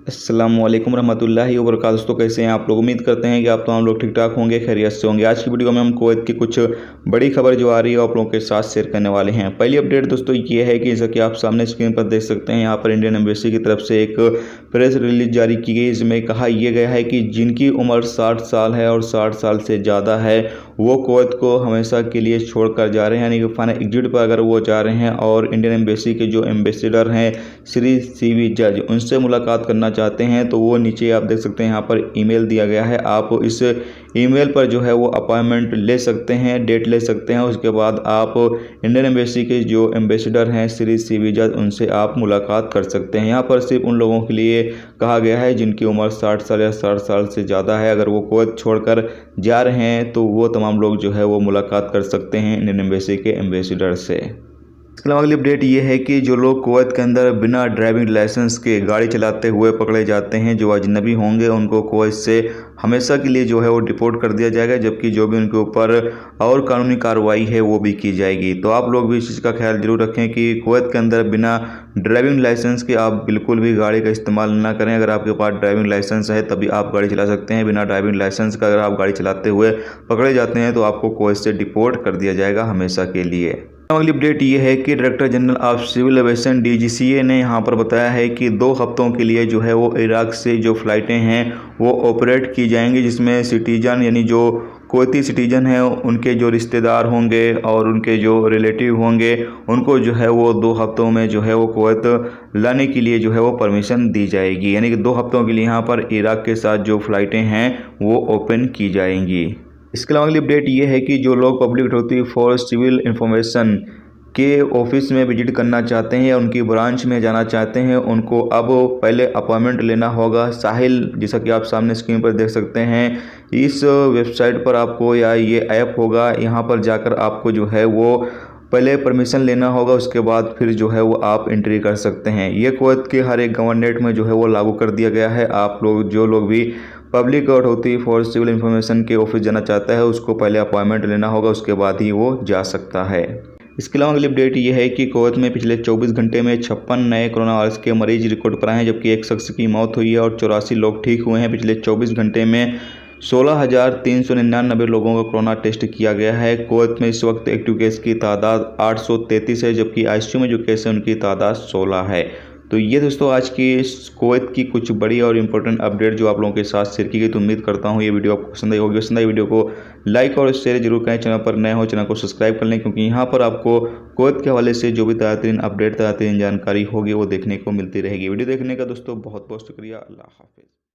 अस्सलाम वालेकुम रहमतुल्लाहि व बरकातहू। दोस्तों कैसे हैं आप लोग। उम्मीद करते हैं कि आप तमाम लोग ठीक ठाक होंगे, खैरियत से होंगे। आज की वीडियो में हम कुवैत की कुछ बड़ी खबर जो आ रही है आप लोगों के साथ शेयर करने वाले हैं। पहली अपडेट दोस्तों ये है कि जैसा कि आप सामने स्क्रीन पर देख सकते हैं, यहाँ पर इंडियन एम्बेसी की तरफ से एक प्रेस रिलीज जारी की गई। इसमें कहा यह गया है कि जिनकी उम्र 60 साल है और 60 साल से ज़्यादा है वो कुवैत को हमेशा के लिए छोड़कर जा रहे हैं, यानी कि फाइनल एग्जिट पर अगर वो जा रहे हैं और इंडियन एम्बेसी के जो एम्बेसडर हैं श्री सीवी जज उनसे मुलाकात करना चाहते हैं तो वो नीचे आप देख सकते हैं यहाँ पर ईमेल दिया गया है। आप इस ईमेल पर जो है वो अपॉइंटमेंट ले सकते हैं, डेट ले सकते हैं। उसके बाद आप इंडियन एम्बेसी के जो एम्बेसडर हैं श्री सीवी जज उनसे आप मुलाकात कर सकते हैं। यहाँ पर सिर्फ उन लोगों के लिए कहा गया है जिनकी उम्र 60 साल या 60 साल से ज़्यादा है। अगर वो कुवैत छोड़कर जा रहे हैं तो वो तमाम लोग जो है वो मुलाकात कर सकते हैं इंडियन एम्बेसी के एम्बेसडर से। इसके अलावा अगली अपडेट ये है कि जो लोग कुवैत के अंदर बिना ड्राइविंग लाइसेंस के गाड़ी चलाते हुए पकड़े जाते हैं, जो अजनबी होंगे उनको कुवैत से हमेशा के लिए जो है वो डिपोर्ट कर दिया जाएगा, जबकि जो भी उनके ऊपर और कानूनी कार्रवाई है वो भी की जाएगी। तो आप लोग भी इस चीज़ का ख्याल जरूर रखें कि कुवैत के अंदर बिना ड्राइविंग लाइसेंस के आप बिल्कुल भी गाड़ी का इस्तेमाल ना करें। अगर आपके पास ड्राइविंग लाइसेंस है तभी आप गाड़ी चला सकते हैं। बिना ड्राइविंग लाइसेंस का अगर आप गाड़ी चलाते हुए पकड़े जाते हैं तो आपको कुवैत से डिपोर्ट कर दिया जाएगा हमेशा के लिए। अगली अपडेट ये है कि director general of civil aviation DGCA ने यहाँ पर बताया है कि 2 हफ्तों के लिए जो है वो इराक से जो फ़्लाइटें हैं वो ऑपरेट की जाएंगी, जिसमें सिटीजन यानी जो कुवैती सिटीजन हैं उनके जो रिश्तेदार होंगे और उनके जो रिलेटिव होंगे उनको जो है वो 2 हफ्तों में जो है वो कुवैत लाने के लिए जो है वो परमिशन दी जाएगी। यानी कि 2 हफ्तों के लिए यहाँ पर इराक के साथ जो फ़्लाइटें हैं वो ओपन की जाएंगी। इसके अलावा अगली अपडेट ये है कि जो लोग public authority for civil information के ऑफिस में विजिट करना चाहते हैं या उनकी ब्रांच में जाना चाहते हैं उनको अब पहले अपॉइंटमेंट लेना होगा। साहिल, जैसा कि आप सामने स्क्रीन पर देख सकते हैं, इस वेबसाइट पर आपको या ये ऐप होगा, यहाँ पर जाकर आपको जो है वो पहले परमिशन लेना होगा, उसके बाद फिर जो है वो आप एंट्री कर सकते हैं। ये कुवैत के हर एक गवर्नमेंट में जो है वो लागू कर दिया गया है। आप लोग जो लोग भी public authority for civil information के ऑफिस जाना चाहता है उसको पहले अपॉइंटमेंट लेना होगा, उसके बाद ही वो जा सकता है। इसके अलावा अगली अपडेट ये है कि कुवैत में पिछले 24 घंटे में 56 नए कोरोना वायरस के मरीज रिकॉर्ड पर आए हैं, जबकि एक शख्स की मौत हुई है और 84 लोग ठीक हुए हैं। पिछले 24 घंटे में 16,399 लोगों का कोरोना टेस्ट किया गया है। कुवैत में इस वक्त एक्टिव केस की तादाद 833 है, जबकि ICU में जो केस है उनकी तादाद 16 है। तो ये दोस्तों आज की कुवैत की कुछ बड़ी और इम्पोर्टेंट अपडेट जो आप लोगों के साथ शेयर की गई। तो उम्मीद करता हूँ ये वीडियो आपको पसंद आई होगी। पसंद आई वीडियो को लाइक और शेयर जरूर करें। चैनल पर नए हो चैनल को सब्सक्राइब कर लें, क्योंकि यहाँ पर आपको कुवैत के हवाले से जो भी ताज़ा तरीन अपडेट ताज़ा तरीन जानकारी होगी वो देखने को मिलती रहेगी। वीडियो देखने का दोस्तों बहुत बहुत शुक्रिया। अल्लाह हाफिज़।